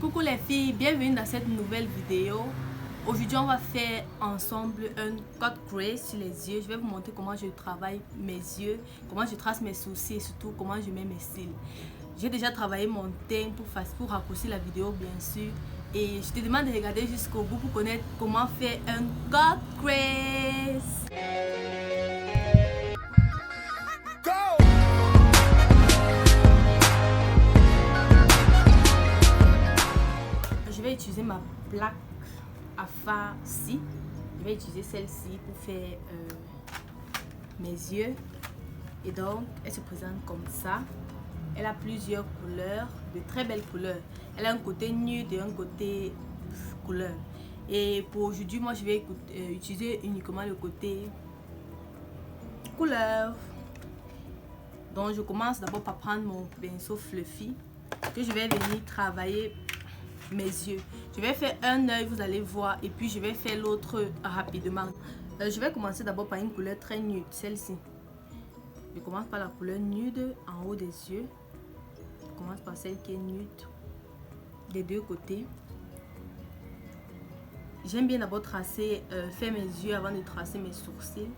Coucou les filles, bienvenue dans cette nouvelle vidéo. Aujourd'hui on va faire ensemble un cut crease sur les yeux. Je vais vous montrer comment je travaille mes yeux, comment je trace mes sourcils et surtout comment je mets mes cils. J'ai déjà travaillé mon teint pour raccourcir la vidéo bien sûr. Et je te demande de regarder jusqu'au bout pour connaître comment faire un cut crease. Je vais utiliser ma plaque à farci. Je vais utiliser celle-ci pour faire mes yeux. Et donc, elle se présente comme ça. Elle a plusieurs couleurs, de très belles couleurs. Elle a un côté nude et un côté couleur. Et pour aujourd'hui, moi, je vais utiliser uniquement le côté couleur. Donc, je commence d'abord par prendre mon pinceau fluffy que je vais venir travailler mes yeux. Je vais faire un œil, vous allez voir, et puis je vais faire l'autre rapidement. Je vais commencer d'abord par une couleur très nude, celle-ci. Je commence par la couleur nude en haut des yeux. Je commence par celle qui est nude des deux côtés. J'aime bien d'abord tracer, faire mes yeux avant de tracer mes sourcils.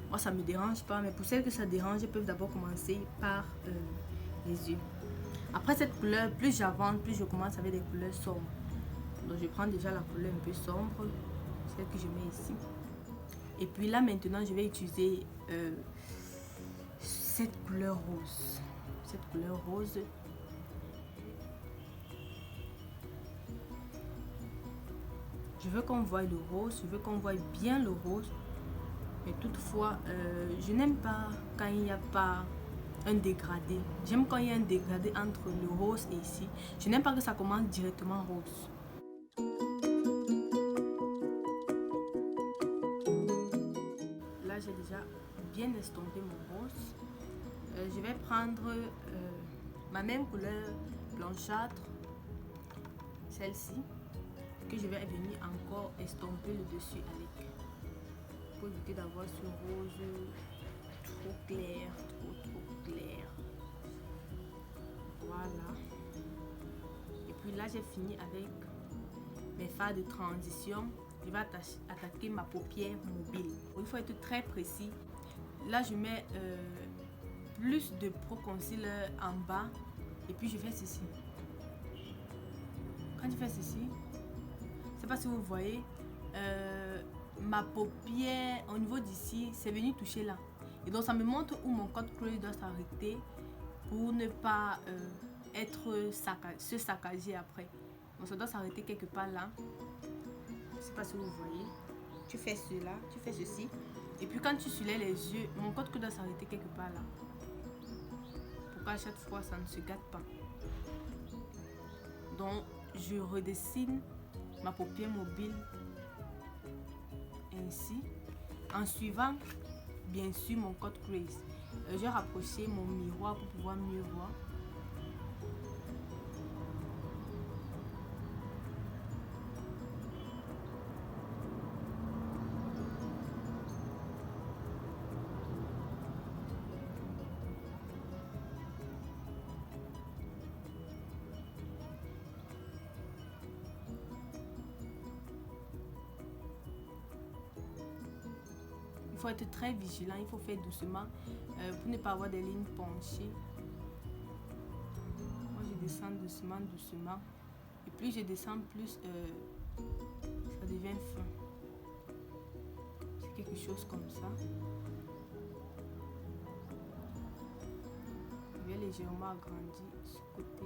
Moi, ça me dérange pas, mais pour celles que ça dérange, elles peuvent d'abord commencer par les yeux. Après cette couleur, plus j'avance, plus je commence avec des couleurs sombres. Donc je prends déjà la couleur un peu sombre, celle que je mets ici. Et puis là maintenant, je vais utiliser cette couleur rose. Cette couleur rose. Je veux qu'on voie le rose, je veux qu'on voie bien le rose. Mais toutefois, je n'aime pas quand il n'y a pas un dégradé. J'aime quand il y a un dégradé entre le rose et ici. Je n'aime pas que ça commence directement rose. Là, j'ai déjà bien estompé mon rose. Je vais prendre ma même couleur blanchâtre, celle-ci, que je vais venir encore estomper le dessus avec. Pour éviter d'avoir ce rose trop clair, trop clair. Voilà. Et puis là, j'ai fini avec mes fards de transition. Je vais attaquer ma paupière mobile. Il faut être très précis. Là, je mets plus de Pro Concealer en bas. Et puis, je fais ceci. Quand je fais ceci, je ne sais pas si vous voyez, ma paupière au niveau d'ici, c'est venu toucher là. Et donc, ça me montre où mon cut crease doit s'arrêter pour ne pas se saccager après. Donc, ça doit s'arrêter quelque part là. Je ne sais pas si vous voyez. Tu fais cela, tu fais ceci. Et puis quand tu soulèves les yeux, mon cut crease doit s'arrêter quelque part là. Pour qu'à chaque fois, ça ne se gâte pas. Donc, je redessine ma paupière mobile ainsi. En suivant, bien sûr, mon cut crease. Je vais rapprocher mon miroir pour pouvoir mieux voir. Il faut être très vigilant, il faut faire doucement pour ne pas avoir des lignes penchées. Moi, je descends doucement, doucement. Et plus je descends, plus ça devient fin. C'est quelque chose comme ça. Je vais légèrement agrandir ce côté.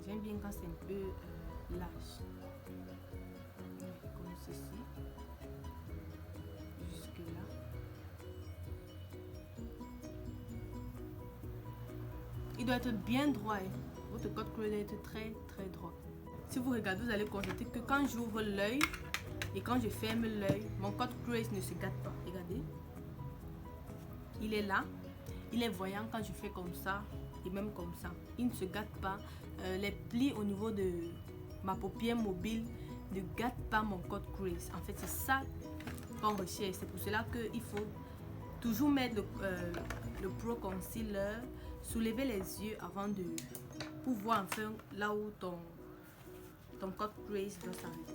J'aime bien quand c'est un peu lâche. Comme ceci. Jusque-là. Il doit être bien droit. Votre cut crease doit être très très droit. Si vous regardez, vous allez constater que quand j'ouvre l'œil et quand je ferme l'œil, mon cut crease ne se gâte pas. Regardez. Il est là. Il est voyant quand je fais comme ça et même comme ça. Il ne se gâte pas. Les plis au niveau de ma paupière mobile ne gâtent pas mon cut crease. En fait, c'est ça qu'on recherche. C'est pour cela qu'il faut toujours mettre le Pro Concealer, soulever les yeux avant de pour voir enfin là où ton ton code crease doit s'arrêter.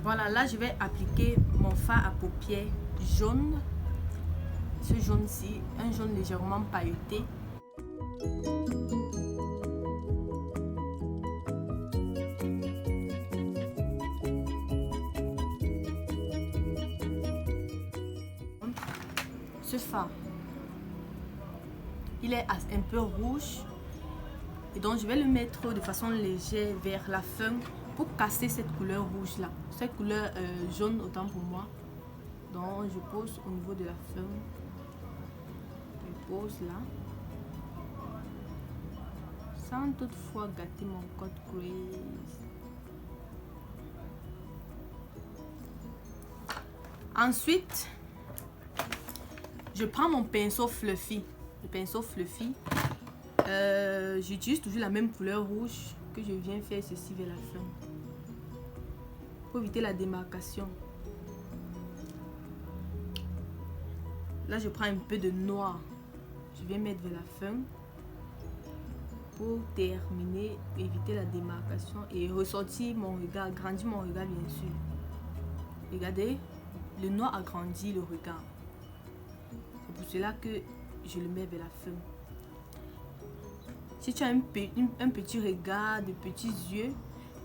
Voilà, là je vais appliquer mon fard à paupières jaune. Ce jaune-ci, un jaune légèrement pailleté. Ce fard, il est un peu rouge et donc je vais le mettre de façon légère vers la fin pour casser cette couleur rouge là, cette couleur jaune autant pour moi. Donc je pose au niveau de la fin, je pose là, sans toutefois gâter mon code crease. Ensuite, je prends mon pinceau fluffy, le pinceau fluffy. J'utilise toujours la même couleur rouge que je viens faire ceci vers la fin pour éviter la démarcation. Là je prends un peu de noir, je vais mettre vers la fin pour terminer, éviter la démarcation et ressortir mon regard, agrandir mon regard bien sûr. Regardez, le noir agrandit le regard. C'est pour cela que je le mets vers la fin. Si tu as un petit regard, de petits yeux,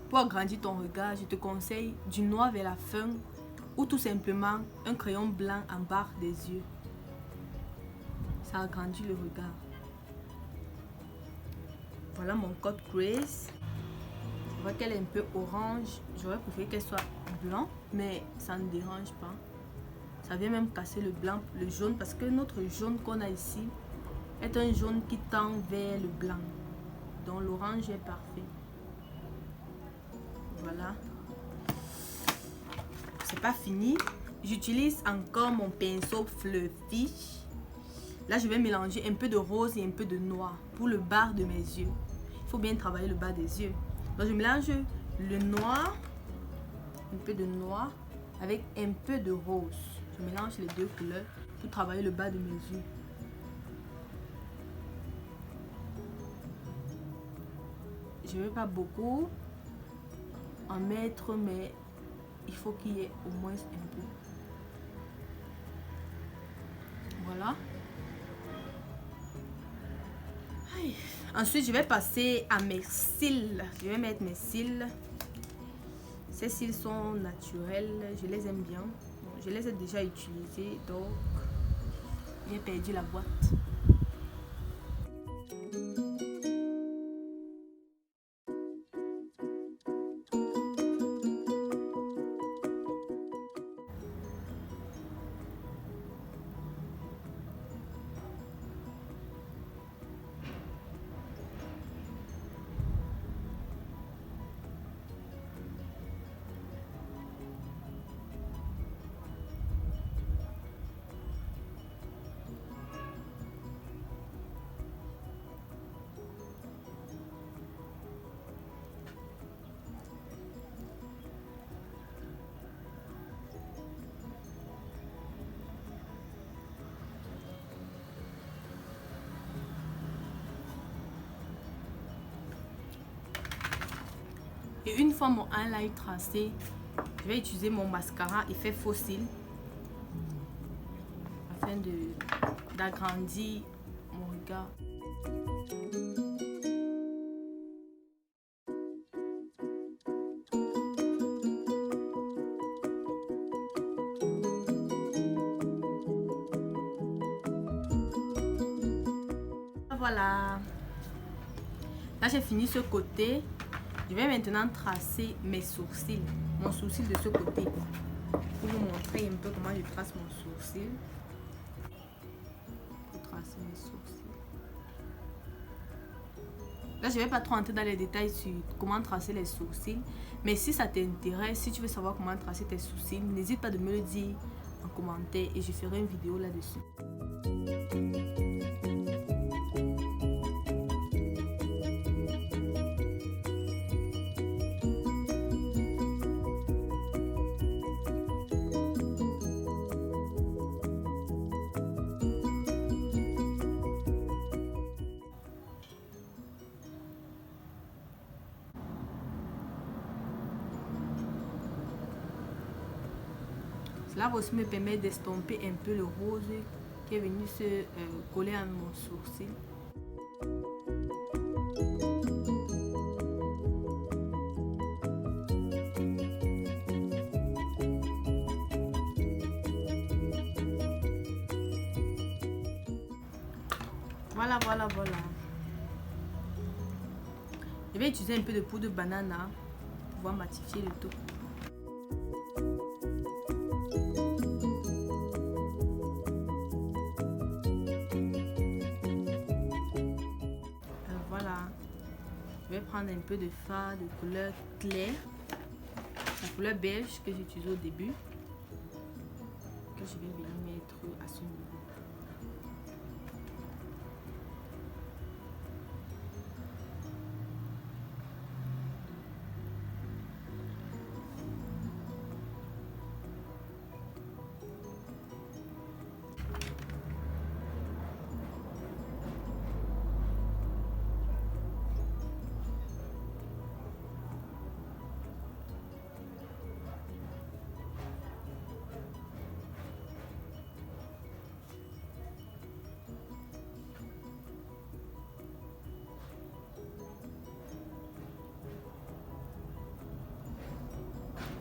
pour agrandir ton regard, je te conseille du noir vers la fin ou tout simplement un crayon blanc en bas des yeux. Ça agrandit le regard. Voilà mon code crease. Je vois qu'elle est un peu orange. J'aurais préféré qu'elle soit blanc, mais ça ne dérange pas. Ça vient même casser le blanc, le jaune, parce que notre jaune qu'on a ici est un jaune qui tend vers le blanc. Donc l'orange est parfait. Voilà. C'est pas fini. J'utilise encore mon pinceau fluffy. Là, je vais mélanger un peu de rose et un peu de noir pour le bas de mes yeux. Il faut bien travailler le bas des yeux. Donc je mélange le noir, un peu de noir avec un peu de rose. Je mélange les deux couleurs pour travailler le bas de mes yeux. Je ne veux pas beaucoup en mettre, mais il faut qu'il y ait au moins un peu. Voilà. Aïe. Ensuite, je vais passer à mes cils. Je vais mettre mes cils. Ces cils sont naturels. Je les aime bien. Je les ai déjà utilisés, donc j'ai perdu la boîte. Et une fois mon highlight tracé, je vais utiliser mon mascara effet faux cils afin d'agrandir mon regard. Voilà. Là, j'ai fini ce côté. Je vais maintenant tracer mes sourcils, mon sourcil de ce côté, pour vous montrer un peu comment je trace mon sourcil. Pour tracer mes sourcils. Là, je ne vais pas trop entrer dans les détails sur comment tracer les sourcils, mais si ça t'intéresse, si tu veux savoir comment tracer tes sourcils, n'hésite pas de me le dire en commentaire et je ferai une vidéo là-dessus. Cela va aussi me permettre d'estomper un peu le rose qui est venu se coller à mon sourcil. Voilà. Je vais utiliser un peu de poudre de banane pour pouvoir matifier le tout. Voilà. Je vais prendre un peu de fard de couleur claire, la couleur beige que j'utilise au début, que je vais venir mettre à ce niveau.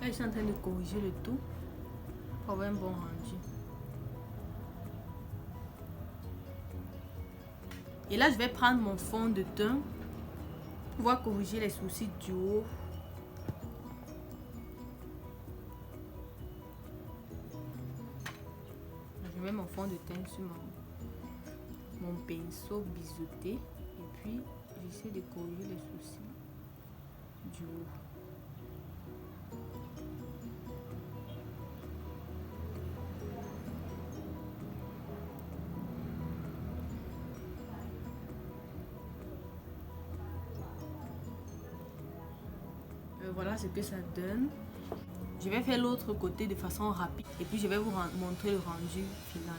Là, je suis en train de corriger le tout pour avoir un bon rendu. Et là, je vais prendre mon fond de teint pour pouvoir corriger les sourcils du haut. Je mets mon fond de teint sur mon pinceau biseauté et puis j'essaie de corriger les sourcils du haut. Voilà ce que ça donne. Je vais faire l'autre côté de façon rapide et puis je vais vous montrer le rendu final.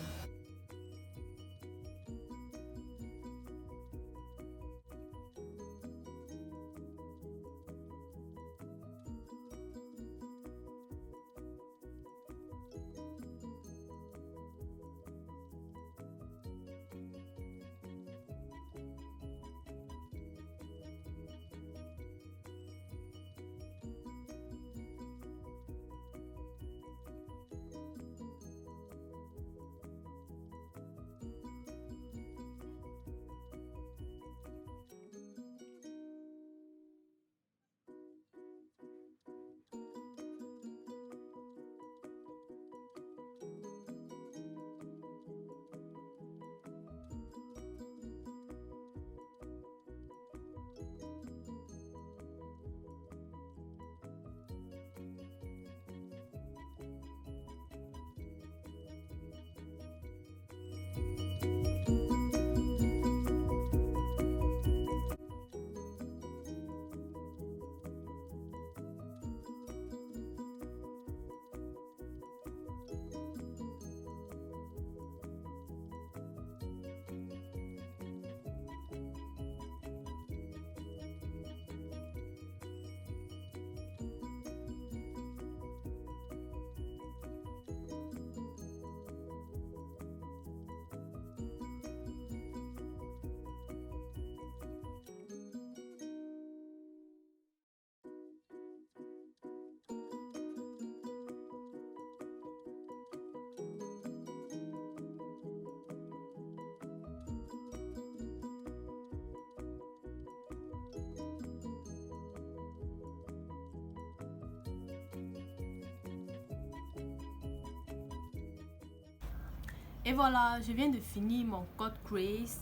Et voilà, je viens de finir mon cut crease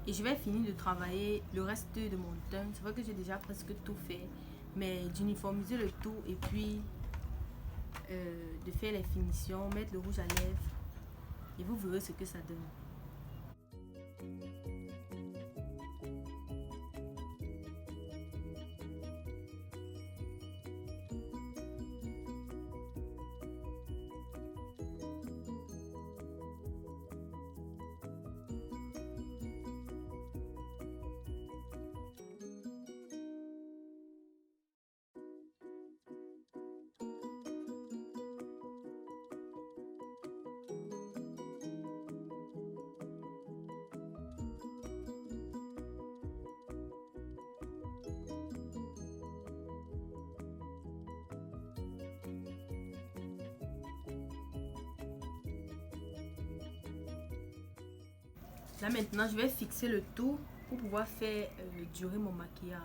et je vais finir de travailler le reste de mon teint. C'est vrai que j'ai déjà presque tout fait, mais d'uniformiser le tout et puis de faire les finitions, mettre le rouge à lèvres et vous verrez ce que ça donne. Là maintenant, je vais fixer le tout pour pouvoir faire durer mon maquillage.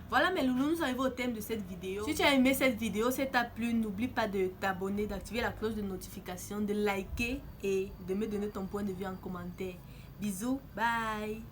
Voilà mes loulous, nous arrivons au thème de cette vidéo. Si tu as aimé cette vidéo, si elle t'a plu, n'oublie pas de t'abonner, d'activer la cloche de notification, de liker et de me donner ton point de vue en commentaire. Bisous, bye!